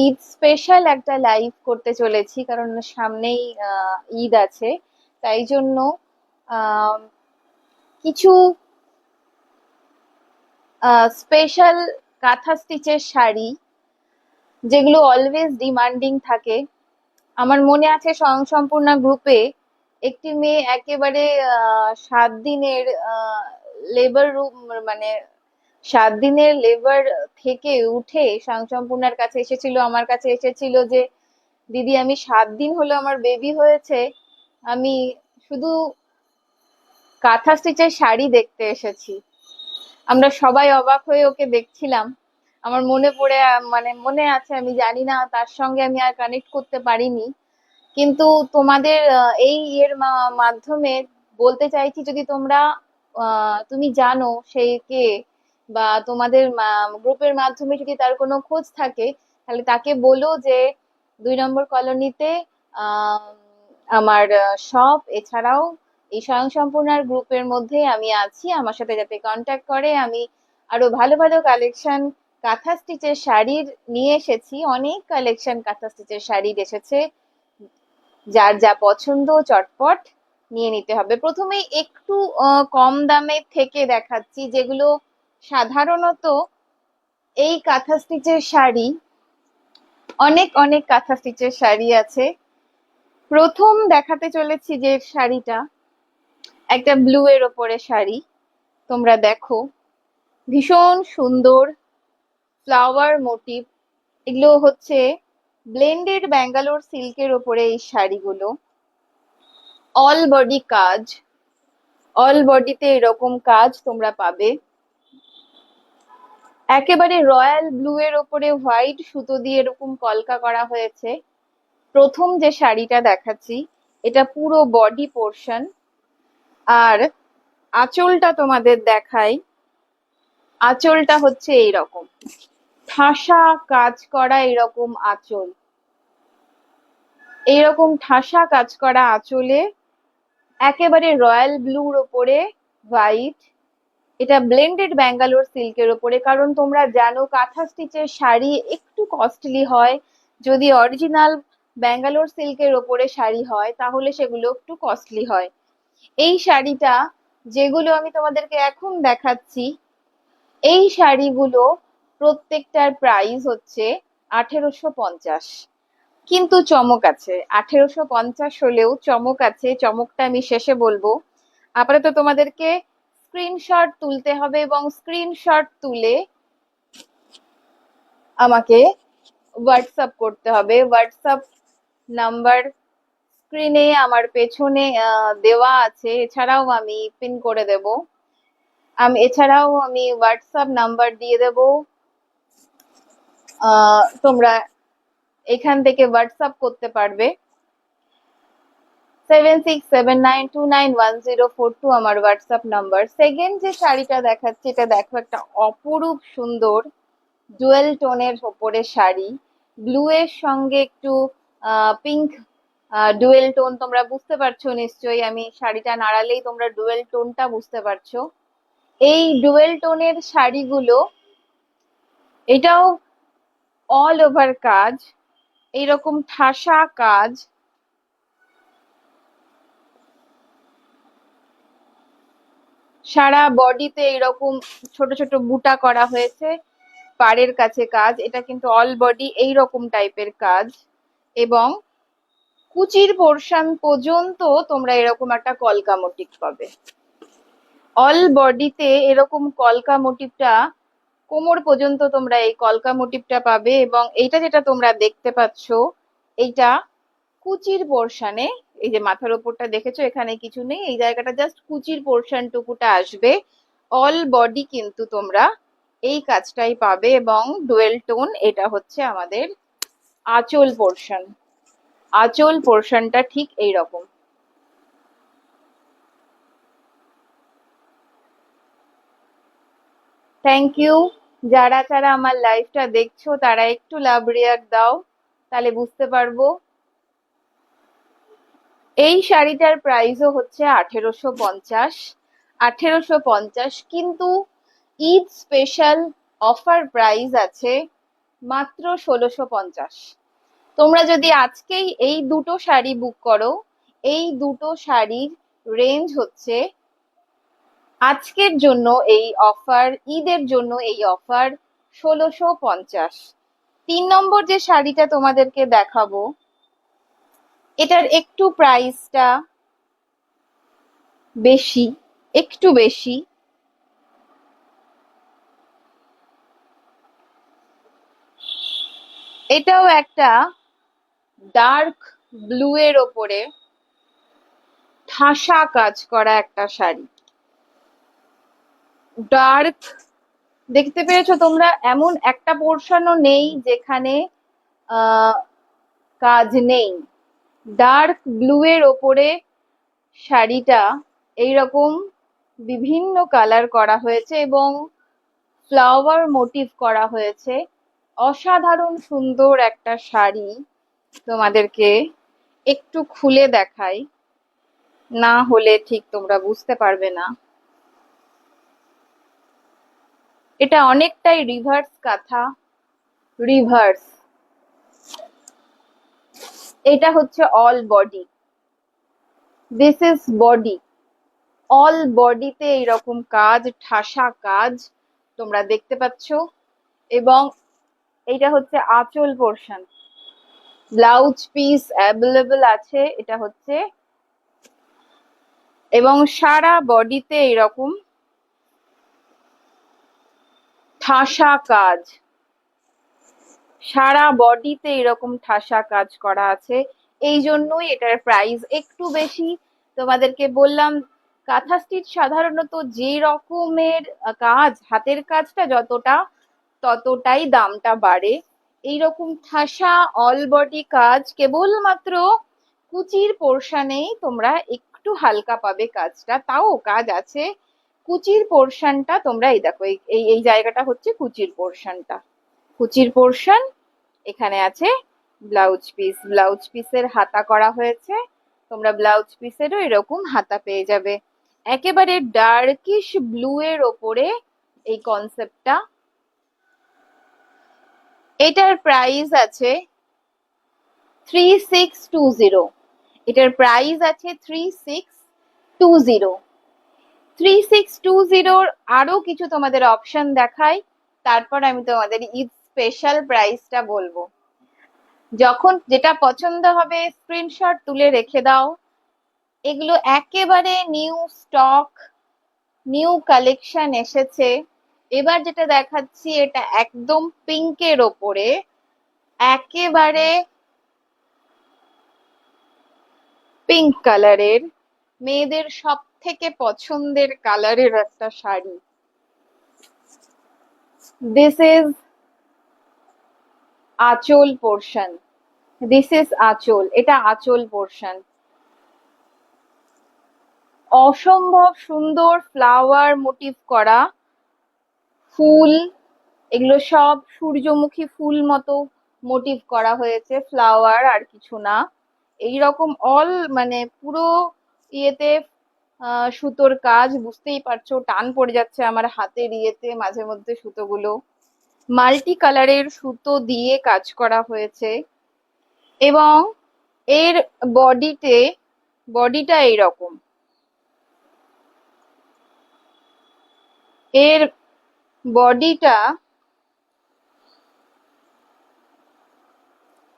Eid special একটা live করতে চলেছি, কারণ সামনেই ঈদ আছে। তাই জন্য আহ, কিছু স্পেশাল কাঁথা স্টিচের শাড়ি, যেগুলো অলওয়েজ ডিমান্ডিং থাকে। আমার মনে আছে স্বয়ংসম্পূর্ণা গ্রুপে একটি মেয়ে একেবারে 7 দিনের লেবার রুম, মানে 7 দিনের লেবার থেকে উঠে স্বয়ংসম্পূর্ণার কাছে এসেছিল, আমার কাছে এসেছিল যে দিদি, আমি 7 দিন হলো আমার বেবি হয়েছে, আমি শুধু কাঁথা স্টিচের শাড়ি দেখতে এসেছি। আমরা সবাই অবাক হয়ে ওকে দেখছিলাম। আমার মনে পড়ে মানে মনে আছে, আমি জানি না তার সঙ্গে আমি আর কানেক্ট করতে পারিনি, কিন্তু তোমাদের এই মাধ্যমে বলতে চাইছি, যদি তোমরা তুমি জানো সে কে, বা তোমাদের গ্রুপের মাধ্যমে যদি তার কোনো খোঁজ থাকে, তাহলে তাকে বলো যে 2 নম্বর কলোনিতে আহ আমার শপ, এছাড়াও এই স্বয়ংসম্পূর্ণার গ্রুপের মধ্যে আমি আছি, আমার সাথে যাতে কন্ট্যাক্ট করে। আমি আরো ভালো ভালো কালেকশন কাঁথা স্টিচের শাড়ির নিয়ে এসেছি, অনেক কালেকশন কাঁথা স্টিচের শাড়ির এসেছে। যার যা পছন্দ চটপট নিয়ে নিতে হবে। প্রথমেই একটু কম দামে থেকে দেখাচ্ছি, যেগুলো সাধারণত এই কাঁথা স্টিচের শাড়ি, অনেক অনেক কাঁথা স্টিচের শাড়ি আছে। প্রথম দেখাতে চলেছি যে শাড়িটা, একটা ব্লু এর ওপরে শাড়ি। তোমরা দেখো, ভীষণ সুন্দর ফ্লাওয়ার মোটিভ। এগুলো হচ্ছে ব্লেন্ডেড ব্যাঙ্গালোর সিল্কের ওপরে এই শাড়িগুলো। অল বডি কাজ, অল বডিতে এরকম কাজ তোমরা পাবে। একেবারে রয়্যাল ব্লু এর ওপরে হোয়াইট সুতো দিয়ে এরকম কলকা করা হয়েছে। প্রথম যে শাড়িটা দেখাচ্ছি, এটা পুরো বডি পোর্শন। আর আঁচলটা তোমাদের দেখাই, আঁচলটা হচ্ছে এইরকম ঠাসা কাজ করা, এরকম আঁচল, এইরকম ঠাসা কাজ করা আঁচলে একেবারে রয়্যাল ব্লুর ওপরে হোয়াইট। এটা ব্লেন্ডেড ব্যাঙ্গালোর সিল্কের ওপরে, কারণ তোমরা জানো কাঁথা স্টিচের শাড়ি একটু কস্টলি হয়। যদি অরিজিনাল ব্যাঙ্গালোর সিল্কের ওপরে শাড়ি হয় তাহলে সেগুলো একটু কস্টলি হয়। এই শাড়িটা, যেগুলো আমি তোমাদেরকে এখন দেখাচ্ছি, এই শাড়িগুলো প্রত্যেকটার প্রাইস হচ্ছে 1850। কিন্তু চমক আছে, 1850 হলেও চমক আছে, চমকটা আমি শেষে বলবো। আপাতত তোমাদেরকে স্ক্রিনশট তুলতে হবে, এবং স্ক্রিনশট তুলে আমাকে হোয়াটসঅ্যাপ করতে হবে। হোয়াটসঅ্যাপ নাম্বার স্ক্রিনে আমার পেছনে দেওয়া আছে, এছাড়াও আমি পিন করে দেব। এছাড়াও আমি হোয়াটসঅ্যাপ নাম্বার দিয়ে দেব, তোমরা এখান থেকে হোয়াটসঅ্যাপ করতে পারবে। 7679291042 আমার হোয়াটসঅ্যাপ নাম্বার। সেকেন্ড যে শাড়িটা দেখাচ্ছি, এটা দেখো, একটা অপরূপ সুন্দর ডুয়েল টোনের ওপরে শাড়ি। ব্লু এর সঙ্গে একটু পিঙ্ক ডুয়েল টোন, তোমরা বুঝতে পারছো নিশ্চয়ই, আমি শাড়িটা নাড়ালেই তোমরা ডুয়েল টোনটা বুঝতে পারছো। এই ডুয়েল টোনের শাড়িগুলো, এটাও অল ওভার কাজ, এইরকম ঠাসা কাজ। সারা বডিতে এরকম ছোট ছোট বুটা করা হয়েছে, পাড়ের কাছে কাজ। এটা কিন্তু অল বডি এইরকম টাইপের কাজ, এবং কুচির পোর্শন পর্যন্ত তোমরা এরকম একটা কলকা মোটিভ পাবে। অল বডিতে এরকম কলকা মোটিভটা, কোমর পর্যন্ত তোমরা এই কলকা মোটিভটা পাবে। এবং এইটা যেটা তোমরা দেখতে পাচ্ছ, এইটা কুচির পোর্শনে, এই যে মাথার ওপরটা দেখেছো, এখানে কিছু নেই, এই জায়গাটা জাস্ট কুচির পোর্শন টুকুটা আসবে। অল বডি কিন্তু তোমরা এই কাজটাই পাবে, এবং ডুয়েল টোন। এটা হচ্ছে আমাদের আঁচল পোর্শন, আঁচল পোর্শনটা ঠিক এই রকম। Thank you. যারা যারা আমার লাইভটা দেখছো তারা একটু লাভ রিয়াক্ট দাও, তাহলে বুঝতে পারবো। এই শাড়িটার প্রাইসও হচ্ছে 1850। 1850, কিন্তু ঈদ স্পেশাল অফার প্রাইস আছে মাত্র 1650। তোমরা যদি আজকেই এই দুটো শাড়ি বুক করো, এই দুটো শাড়ির রেঞ্জ হচ্ছে আজকের জন্য এই অফার, ঈদের জন্য এই অফার 1650। 3 নম্বর যে শাড়িটা তোমাদেরকে দেখাবো, এটার একটু প্রাইসটা বেশি, একটু বেশি। এটাও একটা ডার্ক ব্লু এর ওপরে ঠাসা কাজ করা একটা শাড়ি। ডার্ক, দেখতে পেরেছো তোমরা, এমন একটা পোর্শনও নেই যেখানে আহ কাজ নেই। ডার্ক ব্লু এর ওপরে শাড়িটা এইরকম বিভিন্ন কালার করা হয়েছে এবং ফ্লাওয়ার মোটিভ করা হয়েছে। অসাধারণ সুন্দর একটা শাড়ি। তোমাদেরকে একটু খুলে দেখাই, না হলে ঠিক তোমরা বুঝতে পারবে না। এটা অনেকটাই রিভার্স কাঁথা, রিভার্স। এটা হচ্ছে all body, this is body. All বডিতে এইরকম কাজ, ঠাসা কাজ তোমরা দেখতে পাচ্ছ। এবং এইটা হচ্ছে আঁচল পোর্শন। ব্লাউজ পিস অ্যাভেলেবল আছে, এটা হচ্ছে। এবং সারা বডিতে এরকম ঠাসা কাজ, সারা বডিতে এরকম ঠাসা কাজ করা আছে। এই জন্যই এটার প্রাইস একটু বেশি। তোমাদেরকে বললাম, কাঁথা স্টিচ সাধারণত যে রকমের কাজ, হাতের কাজটা যতটা, ততটাই দামটা বাড়ে। এইরকম ঠাসা অল বডি কাজ কেবলমাত্র কুচির পোর্শনেই তোমরা একটু হালকা পাবে কাজটা, তাও কাজ আছে। কুচির পোর্শনটা তোমরা এই দেখো, এই এই জায়গাটা হচ্ছে কুচির পোর্শনটা, কুচির পোর্শন। এখানে আছে ব্লাউজ পিস, ব্লাউজ পিসের হাতা করা হয়েছে। তোমরা ব্লাউজ পিসেরও এরকম হাতা পেয়ে যাবে। একেবারে ডার্কিশ ব্লু এর ওপরে এই কনসেপ্টটা। এটার প্রাইস আছে 3620। এটার প্রাইস আছে 3620। 3620 আরো কিছু তোমাদের অপশন দেখাই, তারপর আমি তোমাদের ঈদ স্পেশাল প্রাইসটা বলবো। যখন যেটা পছন্দ হবে স্ক্রিনশট তুলে রেখে দাও। এগুলো একেবারে নিউ স্টক, নিউ কালেকশন এসেছে। এবার যেটা দেখাচ্ছি এটা একদম পিঙ্কের ওপরে, একেবারে পিঙ্ক কালারের, মেয়েদের সব থেকে পছন্দের কালারের একটা শাড়ি। দিস ইজ আঁচল পোর্শন, দিস ইজ আঁচল, এটা আঁচল পোর্শন। অসম্ভব সুন্দর ফ্লাওয়ার মোটিভ করা ফুল, এগুলো সব সূর্যমুখী ফুল মতো মোটিভ করা হয়েছে, ফ্লাওয়ার আর কিছু না। এইরকম অল মানে পুরো ইয়েতে সুতোর কাজ, বুঝতেই পারছো টান পড়ে যাচ্ছে আমার হাতের ইয়েতে মাঝে মধ্যে সুতোগুলো। মাল্টি কালারের সুতো দিয়ে কাজ করা হয়েছে এবং এর বডিতে, বডিটা এইরকম, এর বডিটা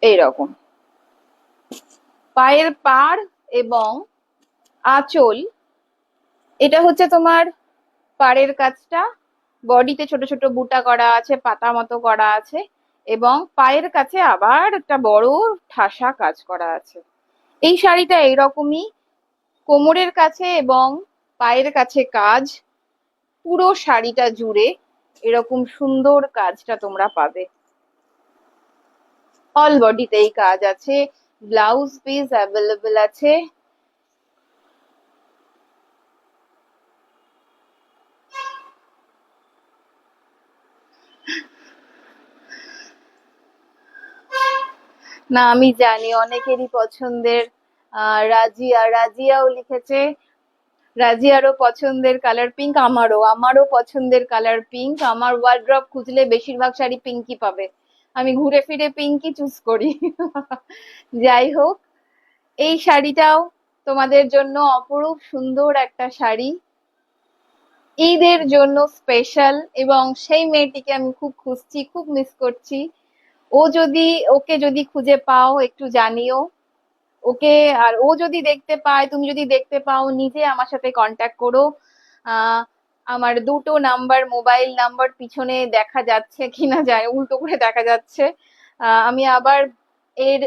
এইরকম। পায়ের পাড় এবং আঁচল, এটা হচ্ছে তোমার পাড়ের কাজটা, বডিতে ছোট ছোট বুটা করা আছে, পাতা মতো করা আছে, এবং পায়ের কাছে আবার একটা বড় ঠাসা কাজ করা আছে। এই শাড়িটা এইরকমই, কোমরের কাছে এবং পায়ের কাছে কাজ, পুরো শাড়িটা জুড়ে এরকম সুন্দর কাজটা তোমরা পাবে। অল বডিতেই কাজ আছে, ব্লাউজ পিস অ্যাভেলেবল আছে। না আমি জানি অনেকেরই পছন্দের রাজিয়া, রাজিয়াও লিখেছে। রাজিয়ারও পছন্দের কালার পিঙ্ক, আমারও পছন্দের কালার পিঙ্ক। আমার ওয়ার্ড্রব খুঁজলে বেশিরভাগ শাড়ি পিঙ্কই পাবে। আমি ঘুরে ফিরে পিঙ্কই চুজ করি। যাই হোক, এই শাড়িটাও তোমাদের জন্য অপরূপ সুন্দর একটা শাড়ি, ঈদের জন্য স্পেশাল। এবং সেই মেয়েটিকে আমি খুব খুঁজছি, খুব মিস করছি। ওকে যদি খুঁজে পাও একটু জানিও ওকে। আর ও যদি দেখতে পায়, তুমি যদি দেখতে পাও, নিজে আমার সাথে কন্ট্যাক্ট করো। আহ আমার দুটো নাম্বার, মোবাইল নাম্বার পিছনে দেখা যাচ্ছে কিনা যায়, উল্টো করে দেখা যাচ্ছে। আমি আবার এর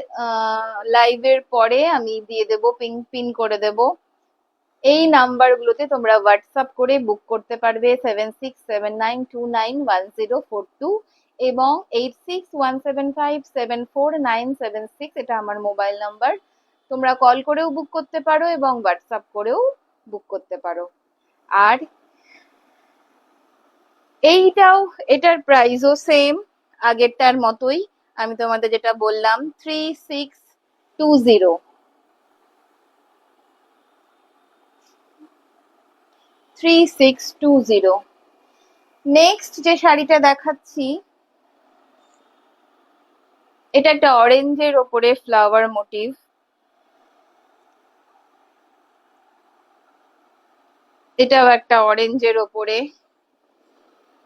লাইভের পরে আমি দিয়ে দেবো, পিন করে দেবো। এই নাম্বারগুলোতে তোমরা হোয়াটসঅ্যাপ করে বুক করতে পারবে 7679291042 এবং 861757474976, এটা আমার মোবাইল নাম্বার। তোমরা কল করেও বুক করতে পারো এবং হোয়াটসঅ্যাপ করেও বুক করতে পারো। আর এটার প্রাইসও সেম আগেরটার মতোই। আমি তোমাদের যেটা বললাম 3620, 3620। নেক্সট যে শাড়িটা দেখাচ্ছি, এটা একটা অরেঞ্জের ওপরে ফ্লাওয়ার মোটিভ। এটাও একটা অরেঞ্জের ওপরে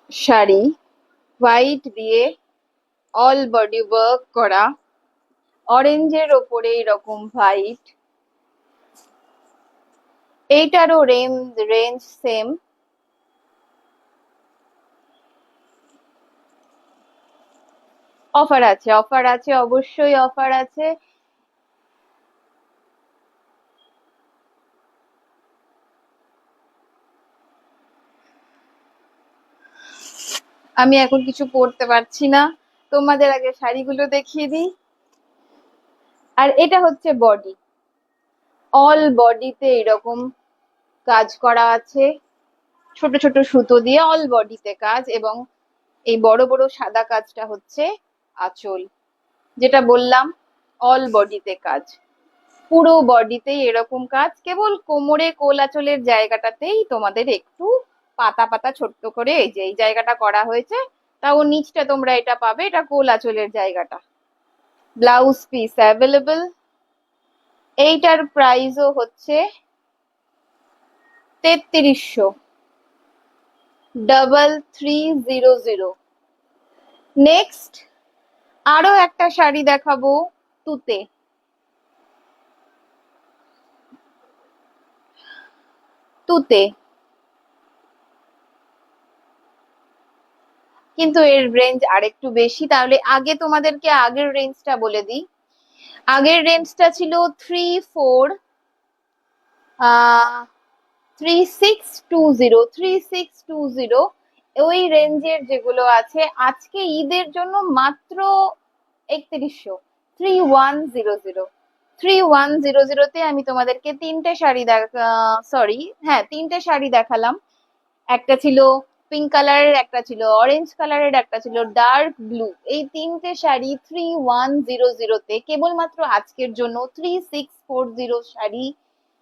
শাড়ি, হোয়াইট দিয়ে অল বডি ওয়ার্ক করা, অরেঞ্জের ওপরে এরকম হোয়াইট। এইটারও রেঞ্জ সেম। অফার আছে, অফার আছে, অবশ্যই অফার আছে। আমি এখন কিছু পরতে পারছি না, তোমাদের আগে শাড়িগুলো দেখিয়ে দিই। আর এটা হচ্ছে বডি, অল বডিতে এরকম কাজ করা আছে, ছোট ছোট সুতো দিয়ে অল বডিতে কাজ। এবং এই বড় বড় সাদা কাজটা হচ্ছে আঁচল, যেটা বললাম অল বডিতে কাজ, পুরো বডিতেই এরকম কাজ। কেবল কোমরে কোল আঁচলের জায়গাটাতেই তোমাদের একটু পাতা পাতা ছোট্ট করে এই জায়গাটা করা হয়েছে, তাও নিচটা তোমরা এটা পাবে, এটা কোল আঁচলের জায়গাটা। Blouse piece available. এইটার প্রাইসও হচ্ছে 3300, 3300। নেক্সট আরো একটা শাড়ি দেখাবো, তুতে। তুতে কিন্তু এর রেঞ্জ আরেকটু বেশি। তাহলে আগে তোমাদেরকে আগের রেঞ্জটা বলে দিই। আগের রেঞ্জটা ছিল 3620, ওই রেঞ্জের যেগুলো আছে আজকে ঈদের জন্য মাত্র 3100, 3100। 3100তে আমি তোমাদেরকে তিনটে শাড়ি দেখালাম। একটা ছিল পিঙ্ক কালারের, একটা ছিল অরেঞ্জ কালারের, একটা ছিল ডার্ক ব্লু। এই তিনটে শাড়ি 3100তে, কেবলমাত্র আজকের জন্য 3640 শাড়ি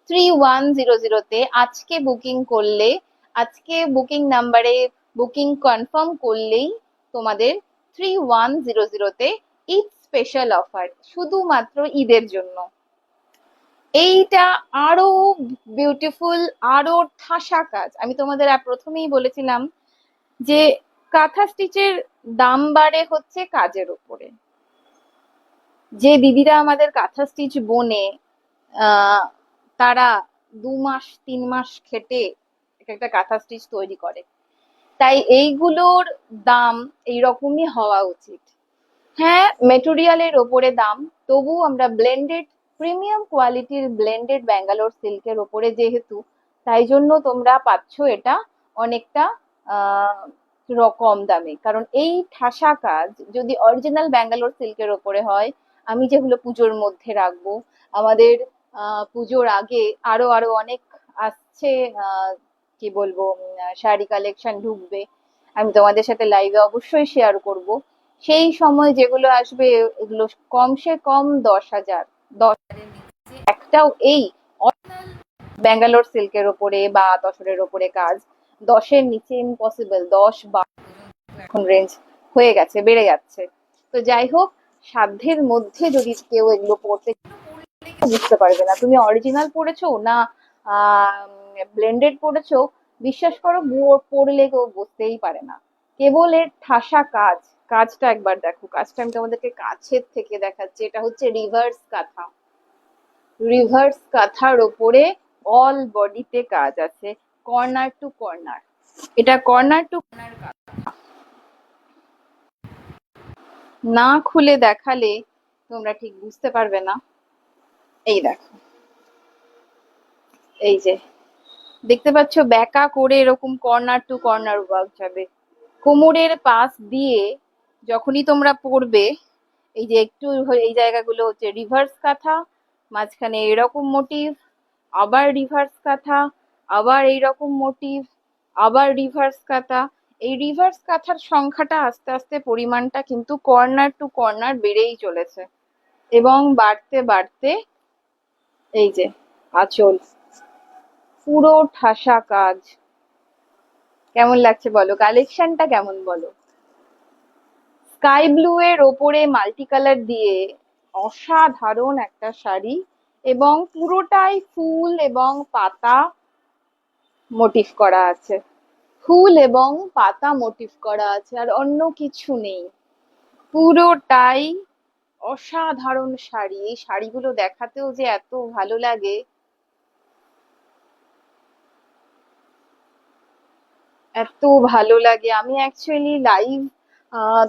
3100তে। আজকে বুকিং করলে, আজকে বুকিং নাম্বারে বুকিং কনফার্ম করলেই তোমাদের 3100তে ঈদ স্পেশাল অফার, শুধুমাত্র ঈদের জন্য। এইটা আরো বিউটিফুল, আরো ঠাসা কাজ। আমি তোমাদের প্রথমেই বলেছিলাম যে কাঁথা স্টিচের দাম বাড়ে হচ্ছে কাজের উপরে। যে দিদিরা আমাদের কাঁথা স্টিচ বোনে, তারা 2 মাস 3 মাস খেটে একটা কাঁথা স্টিচ তৈরি করে, তাই এইগুলোর দাম এইরকমই হওয়া উচিত। হ্যাঁ, মেটেরিয়ালের ওপরে দাম, তবু আমরা ব্লেন্ডেড, প্রিমিয়াম কোয়ালিটির ব্লেন্ডেড ব্যাঙ্গালোর সিল্কের ওপরে যেহেতু, তাই জন্য তোমরা পাচ্ছ এটা অনেকটা কম দামে। কারণ এই ঠাসা কাজ যদি অরিজিনাল ব্যাঙ্গালোর সিল্কের ওপরে হয়, আমি যেগুলো পুজোর মধ্যে রাখবো, আমাদের পুজোর আগে আরো আরো অনেক আসছে, কি বলবো, শাড়ি কালেকশন ঢুকবে, আমি তোমাদের সাথে লাইভে অবশ্যই শেয়ার করব। সেই সময় যেগুলো আসবে এগুলো কমসে কম 10,000, 10,000-এর নিচে একটাও এই ব্যাঙ্গালোর সিল্কের ওপরে বা তসরের ওপরে কাজ 10-এর নিচে ইম্পসিবল। 10-12 এখন রেঞ্জ হয়ে গেছে, বেড়ে যাচ্ছে। তো যাই হোক, সাধ্যের মধ্যে যদি কেউ এগুলো পড়তে বুঝতে পারবে না তুমি অরিজিনাল পড়েছো না ব্লেন্ডেড পড়েছো। বিশ্বাস করো, পড়লে কেউ বুঝতেই পারে না। কেবল এর ঠাসা কাজ, কাজটা একবার দেখো। কাজটা আমি তোমাদেরকে কাছের থেকে দেখাচ্ছি। এটা হচ্ছে রিভার্স কাঁথা। রিভার্স কাঁথার ওপরে অল বডিতে কাজ আছে, কর্নার টু কর্নার। এটা কর্নার টু না খুলে দেখালে তোমরা ঠিক বুঝতে পারবে না। এই দেখো, এই যে দেখতে পাচ্ছ, ব্যাকা করে এরকম কর্নার টু কর্নার ওয়ার্ক যাবে কোমরের পাশ দিয়ে। যখনই তোমরা পড়বে, এই যে একটু এই জায়গাগুলো হচ্ছে রিভার্স কাঁথা, মাঝখানে এরকম মোটিভ, আবার রিভার্স কাঁথা, আবার এইরকম মোটিভ, আবার রিভার্স কাঁথা। এই রিভার্স কাঁথার সংখ্যাটা আস্তে আস্তে পরিমাণটা কিন্তু কর্নার টু কর্নার বেড়েই চলেছে, এবং বাড়তে বাড়তে এই যে আঁচল, পুরো ঠাসা কাজ। কেমন লাগছে বলো? কালেকশনটা কেমন বলো? স্কাই ব্লু এর ওপরে মাল্টি কালার দিয়ে অসাধারণ একটা শাড়ি, এবং পুরোটাই ফুল এবং পাতা মোটিভ করা আছে। ফুল এবং পাতা মোটিভ করা আছে, আর অন্য কিছু নেই। পুরোটাই অসাধারণ শাড়ি। এই শাড়িগুলো দেখাতেও যে এত ভালো লাগে, এত ভালো লাগে। আমি অ্যাকচুয়ালি লাইভ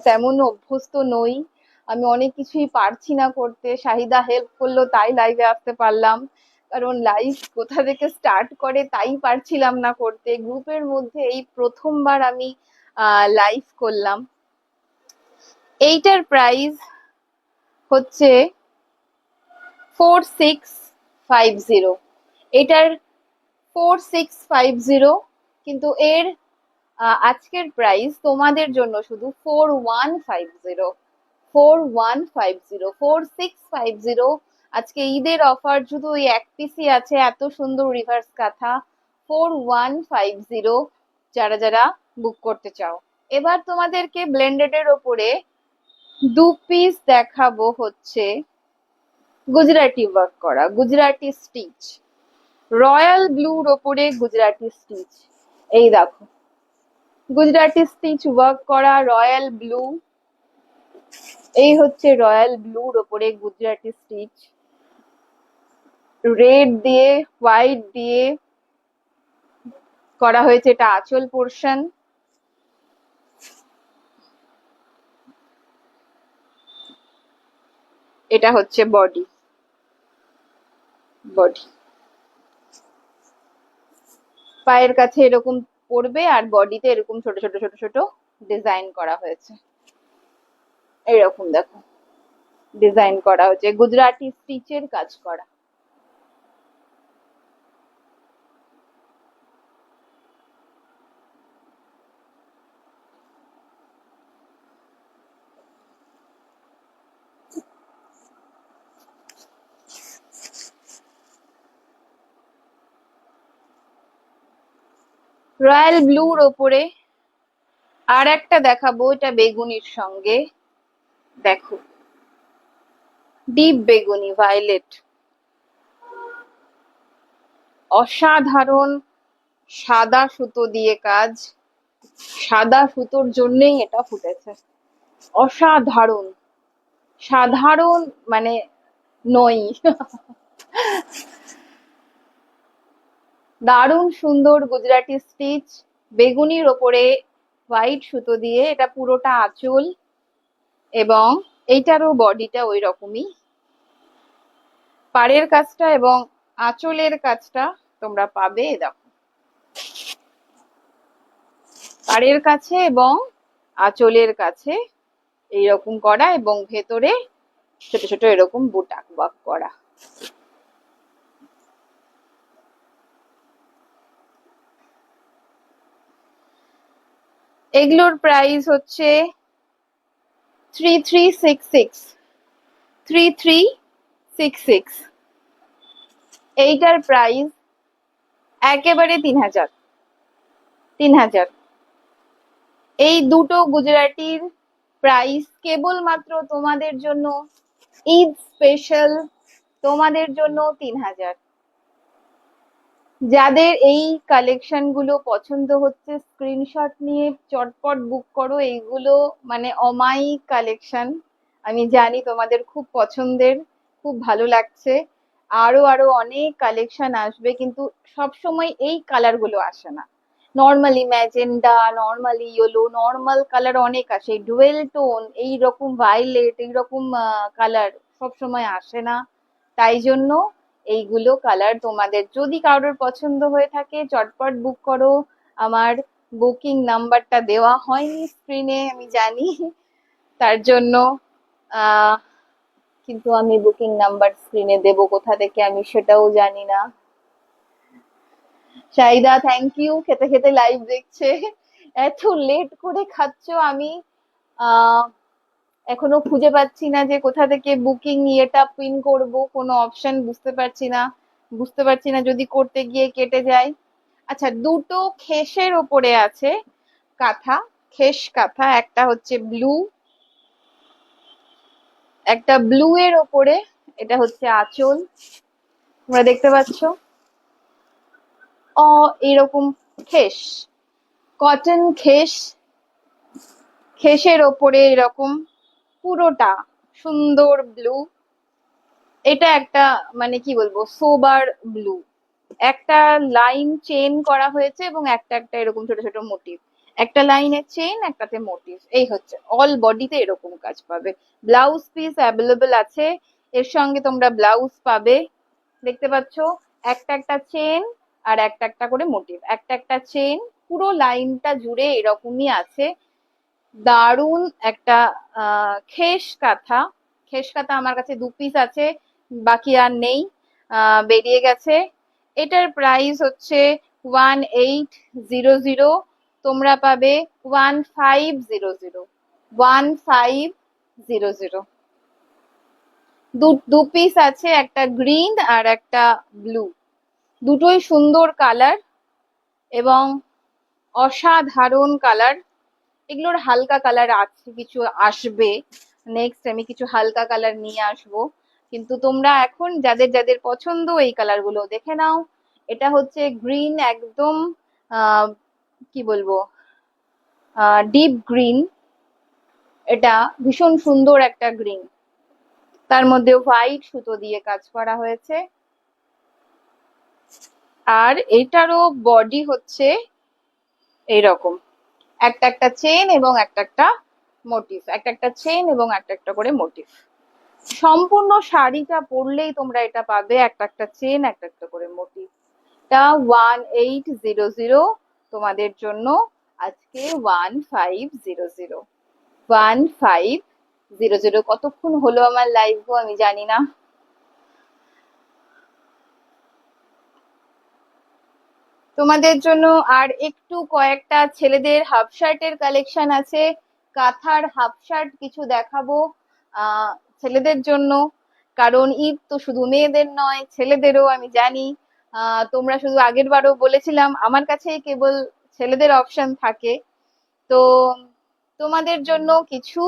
তেমন অভ্যস্ত নই। আমি অনেক কিছুই পারছি না করতে, শাহিদা হেল্প করলো তাই লাইভে আসতে পারলাম। কারণ লাইভ কোথা থেকে স্টার্ট করে তাই পারছিলাম না করতে। গ্রুপের মধ্যে এই প্রথমবার আমি লাইভ করলাম। এইটার প্রাইস হচ্ছে 4650। এটার 4650, কিন্তু এর আজকের প্রাইস তোমাদের জন্য শুধু 4150। 4150, 4650। আজকে ঈদের অফার, শুধু ওই এক পিসই আছে এত সুন্দর রিভার্স কাঁথা। 4150 যারা যারা বুক করতে চাও। এবার তোমাদেরকে ব্লেন্ডেড এর ওপরে দু পিস দেখাবো, হচ্ছে গুজরাটি ওয়ার্ক করা, গুজরাটি স্টিচ। রয়্যাল ব্লুর ওপরে গুজরাটি স্টিচ। এই দেখো, গুজরাটি স্টিচ ওয়ার্ক করা রয়্যাল ব্লু। এই হচ্ছে রয়্যাল ব্লুর ওপরে গুজরাটি স্টিচ, রেড দিয়ে হোয়াইট দিয়ে করা হয়েছে। এটা আঁচল পোর্শন। এটা হচ্ছে বডি। বডি পায়ের কাছে এরকম পড়বে, আর বডিতে এরকম ছোট ছোট ছোট ছোট ডিজাইন করা হয়েছে। এরকম দেখো, ডিজাইন করা হচ্ছে, গুজরাটি স্টিচের কাজ করা। রয়্যাল ব্লুর ওপরে আর একটা দেখাবো, এটা বেগুনির সঙ্গে। দেখো, ডিপ বেগুনি, ভায়োলেট, অসাধারণ সাদা সুতো দিয়ে কাজ। সাদা সুতোর জন্যই এটা ফুটেছে। অসাধারণ, সাধারণ মানে নই। দারুণ সুন্দর গুজরাটি স্টিচ, বেগুনির ওপরে হোয়াইট সুতো দিয়ে। এটা পুরোটা আঁচল, এবং এইটারও বডিটা ওই রকমই। পাড়ের কাজটা এবং আঁচলের কাজটা তোমরা পাবে। দেখো, পাড়ের কাছে এবং আঁচলের কাছে এইরকম করা, এবং ভেতরে ছোট ছোট এরকম বুটাক ওয়ার্ক করা। এগুলোর প্রাইস হচ্ছে 3366। 3366। এইটার প্রাইস একেবারে 3000। 3000। এই দুটো গুজরাটির প্রাইস কেবলমাত্র তোমাদের জন্য, ঈদ স্পেশাল তোমাদের জন্য 3,000। যাদের এই কালেকশন গুলো পছন্দ হচ্ছে স্ক্রিনশট নিয়ে চটপট বুক করো। এইগুলো মানে অমায়িক কালেকশন, আমি জানি তোমাদের খুব পছন্দের, খুব ভালো লাগছে। আরো আরো অনেক কালেকশন আসবে, কিন্তু সব সময় এই কালার গুলো আসে না। Normally magenta, normally yellow, normal colour অনেক আসে, ডুয়েল টোন এইরকম ভায়োলেট এইরকম কালার সব সময় আসে না। তাই জন্য এইগুলো কালার তোমাদের যদি কারোর পছন্দ হয়ে থাকে চটপট বুক করো। আমার বুকিং নাম্বারটা দেওয়া হয়নি স্ক্রিনে, আমি জানি, তার জন্য আহ কিন্তু আমি বুকিং নাম্বার স্ক্রিনে দেবো কোথা থেকে আমি সেটাও জানি না। শাহিদা থ্যাংক ইউ, খেতে খেতে লাইভ দেখছে। এত লেট করে খাচ্ছ, আমি আহ এখনো খুঁজে পাচ্ছি না যে কোথা থেকে বুকিং ইয়েটা পিন করব, কোনো অপশন বুঝতে পারছি না যদি করতে গিয়ে কেটে যায়। আচ্ছা, দুটো খেসের ওপরে আছে কাঁথা, খেস কাঁথা, একটা হচ্ছে ব্লু, একটা ব্লু এর ওপরে, এটা হচ্ছে আঁচল, তোমরা দেখতে পাচ্ছ। এরকম খেস, কটন খেস, খেসের ওপরে এরকম পুরোটা সুন্দর ব্লু। এটা একটা মানে কি বলবো সোবার ব্লু, একটা লাইন চেন করা হয়েছে এবং একটা একটা এরকম ছোট ছোট মোটিভ, একটা লাইনের চেন একটাতে মোটিভ, এই হচ্ছে অল বডিতে এরকম কাজ পাবে। ব্লাউজ পিস অ্যাভেলেবল আছে, এর সঙ্গে তোমরা ব্লাউজ পাবে। দেখতে পাচ্ছ একটা একটা চেন আর একটা একটা করে মোটিভ, একটা একটা চেন, পুরো লাইনটা জুড়ে এরকমই আছে। দারুণ একটা খেস কাঁথা। খেস কাঁথা আমার কাছে 2 পিস আছে, বাকি আর নেই, বেরিয়ে গেছে। এটার প্রাইস হচ্ছে 1800, তোমরা পাবে 1500, 1500। দু পিস আছে, একটা গ্রিন আর একটা ব্লু, দুটোই সুন্দর কালার এবং অসাধারণ কালার। এগুলোর হালকা কালার আছে, কিছু আসবে নেক্সট, আমি কিছু হালকা কালার নিয়ে আসবো, কিন্তু তোমরা এখন যাদের যাদের পছন্দ এই কালার গুলো দেখে নাও। এটা হচ্ছে গ্রিন, একদম কি বলবো ডিপ গ্রিন, এটা ভীষণ সুন্দর একটা গ্রিন, তার মধ্যে হোয়াইট সুতো দিয়ে কাজ করা হয়েছে। আর এটারও বডি হচ্ছে এইরকম, একটা একটা চেন এবং একটা একটা মোটিভ, একটা একটা চেন এবং একটা একটা করে মোটিভ। সম্পূর্ণ শাড়িটা পরলেই তোমরা এটা পাবে, একটা একটা চেন একটা একটা করে মোটিভ। টা 1800 তোমাদের জন্য আজকে 1500, 1500। কতক্ষণ হলো আমার লাইভ গো আমি জানি না। তোমাদের জন্য আর একটু কয়েকটা ছেলেদের হাফ শার্টের কালেকশন আছে, কাঁথার হাফ শার্ট কিছু দেখাবো ছেলেদের জন্য, কারণ ঈদ তো শুধু মেয়েদের নয় ছেলেদেরও, আমি জানি। তোমরা শুধু আগের বারও বলেছিলাম আমার কাছে কেবল ছেলেদের অপশন থাকে, তো তোমাদের জন্য কিছু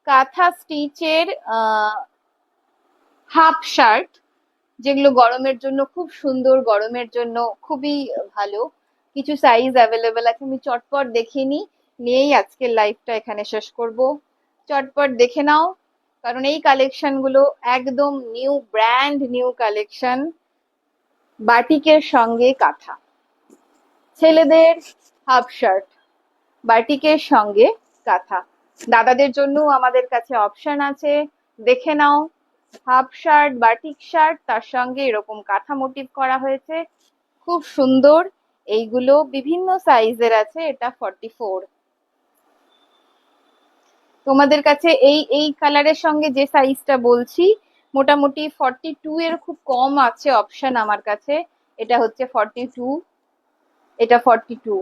কাঁথা স্টিচের হাফ শার্ট, যেগুলো গরমের জন্য খুব সুন্দর, গরমের জন্য খুবই ভালো। কিছু সাইজ অ্যাভেলেবেল আছে, আমি চটপট দেখে নিয়েই আজকের লাইভটা এখানে শেষ করব। চটপট দেখে নাও, কারণ এই কালেকশন গুলো একদম নিউ, ব্র্যান্ড নিউ কালেকশন। বাটিকের সঙ্গে কাঁথা, ছেলেদের হাফ শার্ট, বাটিকের সঙ্গে কাঁথা। দাদাদের জন্য আমাদের কাছে অপশন আছে, দেখে নাও। হাফ শার্ট, বাটিক শার্ট, তার সঙ্গে এরকম কাঁথা মোটিভ করা হয়েছে, খুব সুন্দর। এইগুলো বিভিন্ন সাইজের আছে, এটা 44। তোমাদের কাছে এই এই কালারের সঙ্গে যে সাইজটা বলছি মোটামুটি 42 এর খুব কম আছে অপশন আমার কাছে, এটা হচ্ছে 42, এটা 42।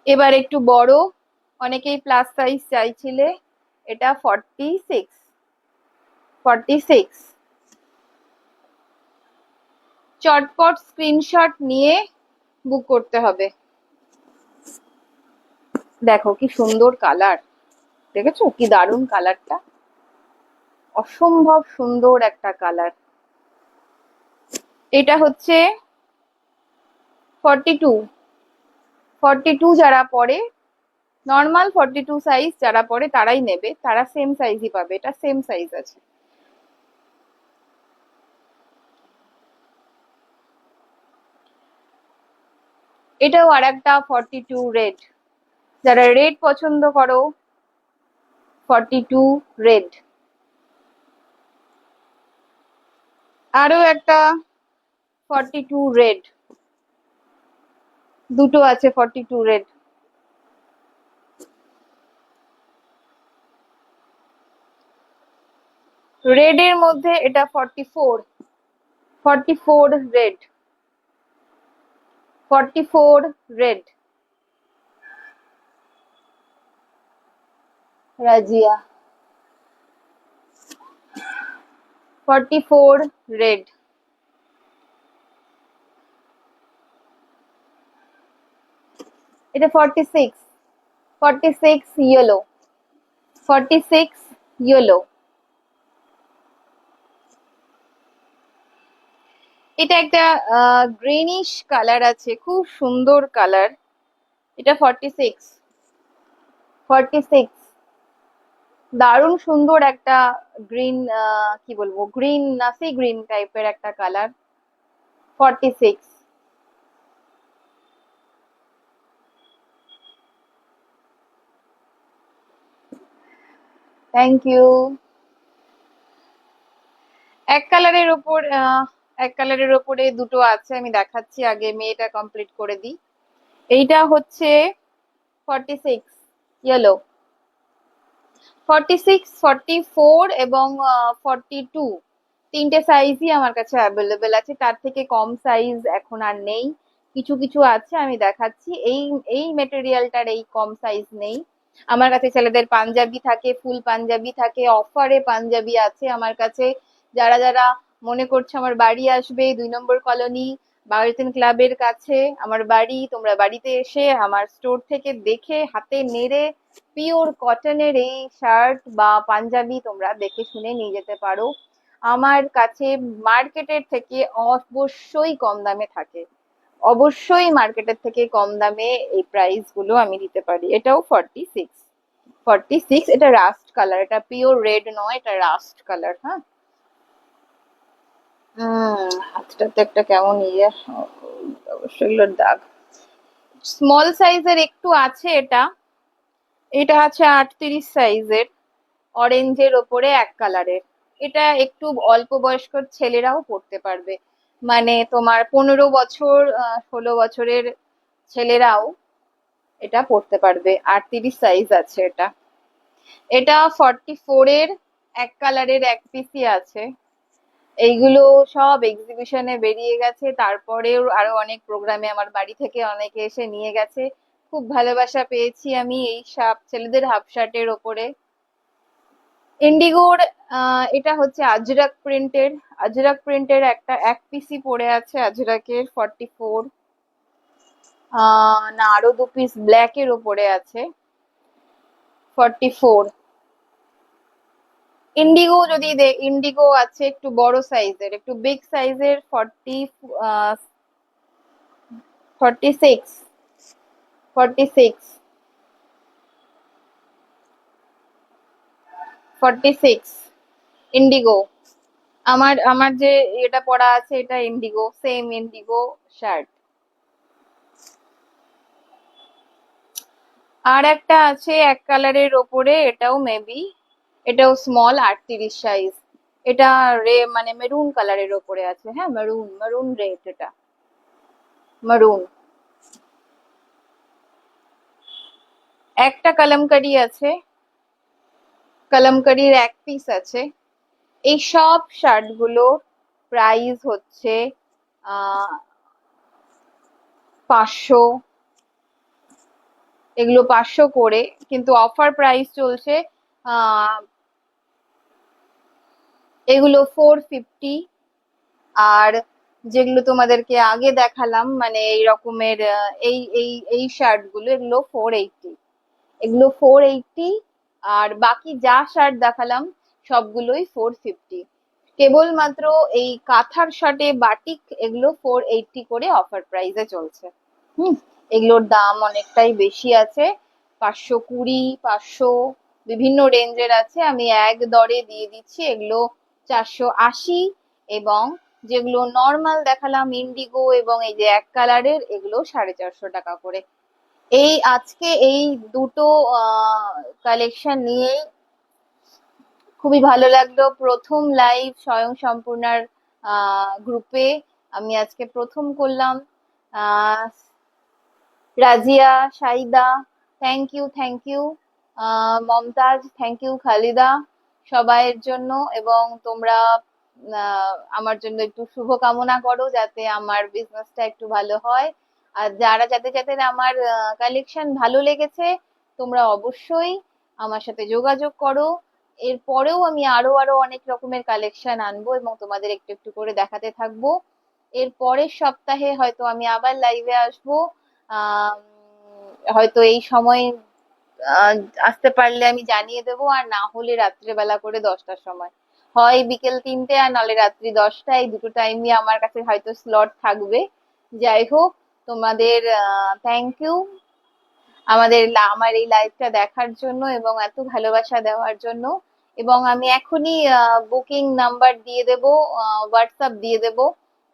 এবার একটু বড়, অনেকেই প্লাস সাইজ চাইছিলে, এটা 46, 46। চটপট স্ক্রিনশট নিয়ে বুক করতে হবে। দেখো কি সুন্দর কালার, দেখেছো কি দারুণ কালারটা, অসম্ভব সুন্দর একটা কালার। এটা হচ্ছে 42, 42 যারা পরে, নর্মাল 42 সাইজ যারা পরে তারাই নেবে, তারা সেম সাইজই পাবে, এটা সেম সাইজ আছে। এটাও আর একটা 42 রেড, যারা রেড পছন্দ করো, 42 রেড। আরো একটা 42 রেড, দুটো আছে 42 রেড। রেড এর মধ্যে এটা 44, 44 রেড, 44 রেড। রাজিয়া 44 রেড। এটা 46, 46 ইয়েলো, 46 ইয়েলো। এটা একটা গ্রিনিশ কালার আছে, খুব সুন্দর কালার। এটা 46, 46 দারুণ সুন্দর একটা গ্রিন, কি বলবো, গ্রিন নাসি গ্রিন টাইপের একটা কালার, 46। Thank you. এক কালারের ওপর এক কালারের ওপরে দুটো আছে, আমি দেখাচ্ছি, আগে মেয়েটা কমপ্লিট করে দিই। এইটা হচ্ছে 46 ইয়েলো, 46, 44 এবং 42, তিনটে সাইজই আমার কাছে অ্যাভেলেবেল আছে, তার থেকে কম সাইজ এখন আর নেই। কিছু কিছু আছে, আমি দেখাচ্ছি। এই এই মেটেরিয়ালটার এই কম সাইজ নেই আমার কাছে। ছেলেদের পাঞ্জাবি থাকে, ফুল পাঞ্জাবি থাকে, অফারে পাঞ্জাবি আছে আমার কাছে। যারা যারা মনে করছে আমার বাড়ি আসবে, 2 নম্বর কলোনি বায়োরিথিন ক্লাবের কাছে আমার বাড়ি, তোমরা বাড়িতে এসে আমার স্টোর থেকে দেখে হাতে নেড়ে পিওর কটনের এই শার্ট বা পাঞ্জাবি তোমরা দেখে শুনে নিয়ে যেতে পারো। আমার কাছে মার্কেটের থেকে অবশ্যই কম দামে থাকে, অবশ্যই মার্কেটের থেকে কম দামে এই প্রাইস গুলো আমি দিতে পারি। এটাও 46, 46। এটা রাস্ট কালার, এটা পিওর রেড নয়, এটা রাস্ট কালার। হ্যাঁ, হাতটাতে একটা কেমন ইয়ে, অবশ্যই এগুলোর দাগ। স্মল সাইজের একটু আছে এটা, এটা আছে 38 সাইজের, অরেঞ্জের ওপরে এক কালারের। এটা একটু অল্প বয়স্ক ছেলেরাও পড়তে পারবে, মানে তোমার 15 বছর 16 বছরের ছেলেরাও এটা পড়তে পারবে, 38 সাইজ আছে এটা। এটা 44 এর এক কালারের এক পিসি আছে। এইগুলো সব এক্সিবিশনে বেরিয়ে গেছে, তারপরেও আরো অনেক প্রোগ্রামে আমার বাড়ি থেকে অনেকে এসে নিয়ে গেছে। খুব ভালোবাসা পেয়েছি আমি এই ছেলেদের হাফ শার্টের ওপরে। ইন্ডিগোর এটা হচ্ছে আজরাক প্রিন্টের, আজরাক প্রিন্টের একটা এক পিসি পড়ে আছে আজরাকের, 44। না, আরো 2 পিস ব্ল্যাক এর ওপরে আছে, 44। ইন্ডিগো যদি ইন্ডিগো আছে একটু বড় সাইজের, একটু বিগ সাইজের, 46, 46, 46 ইন্ডিগো। আমার আমার যে এটা পরা আছে এটা ইন্ডিগো, সেম ইন্ডিগো শার্ট। আর একটা আছে এক কালারের ওপরে, এটাও মেবি, এটাও স্মল, 38 সাইজ। এটা মানে মেরুন কালারের ওপরে আছে। হ্যাঁ, মেরুন, মেরুন রেড, এটা মেরুন। একটা কলমকারি আছে, কলমকারির এক পিস আছে। এই সব শার্ট গুলো প্রাইস হচ্ছে 500, এগুলো 500 করে, কিন্তু অফার প্রাইস চলছে। আহ এগুলো 450। আর যেগুলো তোমাদেরকে আগে দেখালাম, মানে এই রকমের এই এই এই শার্ট গুলো, এগুলো 480। এগুলো 480, আর বাকি যা শার্ট দেখালাম সবগুলোই 450। কেবলমাত্র এই কাঁথার শার্টে বাটিক এগুলো 480 করে অফার প্রাইসে চলছে। হুম, এগুলোর দাম অনেকটাই বেশি আছে, 520, 500, বিভিন্ন রেঞ্জের আছে। আমি এক দরে দিয়ে দিচ্ছি এগুলো 480, এবং যেগুলো নর্মাল দেখালাম ইন্ডিগো এবং এই যে এক কালারের, এগুলো 450 টাকা করে। এই আজকে এই দুটো কালেকশন নিয়েই খুবই ভালো লাগলো। প্রথম লাইভ স্বয়ংসম্পূর্ণার গ্রুপে আমি আজকে প্রথম করলাম। আহ Razia, Shahida, thank you, thank you. Mumtaz, thank you. Khalida, সবাইয়ের জন্য। এবং তোমরা আমার জন্য একটু শুভ কামনা করো যাতে আমার বিজনেসটা একটু ভালো হয়। আর যারা যাদের যাদের আমার কালেকশন ভালো লেগেছে, তোমরা অবশ্যই আমার সাথে যোগাযোগ করো। এরপরেও আমি আরো আরো অনেক রকমের কালেকশন আনবো এবং তোমাদের একটু একটু করে দেখাতে থাকবো। এর পরের সপ্তাহে হয়তো আমি আবার লাইভে আসবো। আহ হয়তো এই সময় আহ, আসতে পারলে আমি জানিয়ে দেবো, আর না হলে রাত্রেবেলা করে 10টার সময়, হয় বিকেল 3টে আর নাহলে রাত্রি 10টা, এই দুটো টাইমই আমার কাছে হয়তো স্লট থাকবে। যাই হোক, তোমাদের থ্যাংক ইউ আমার এই লাইভটা দেখার জন্য এবং এত ভালোবাসা দেওয়ার জন্য। এবং আমি এখনই বুকিং নাম্বার দিয়ে দেবো, হোয়াটসঅ্যাপ দিয়ে দেবো,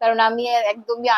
কারণ আমি একদমই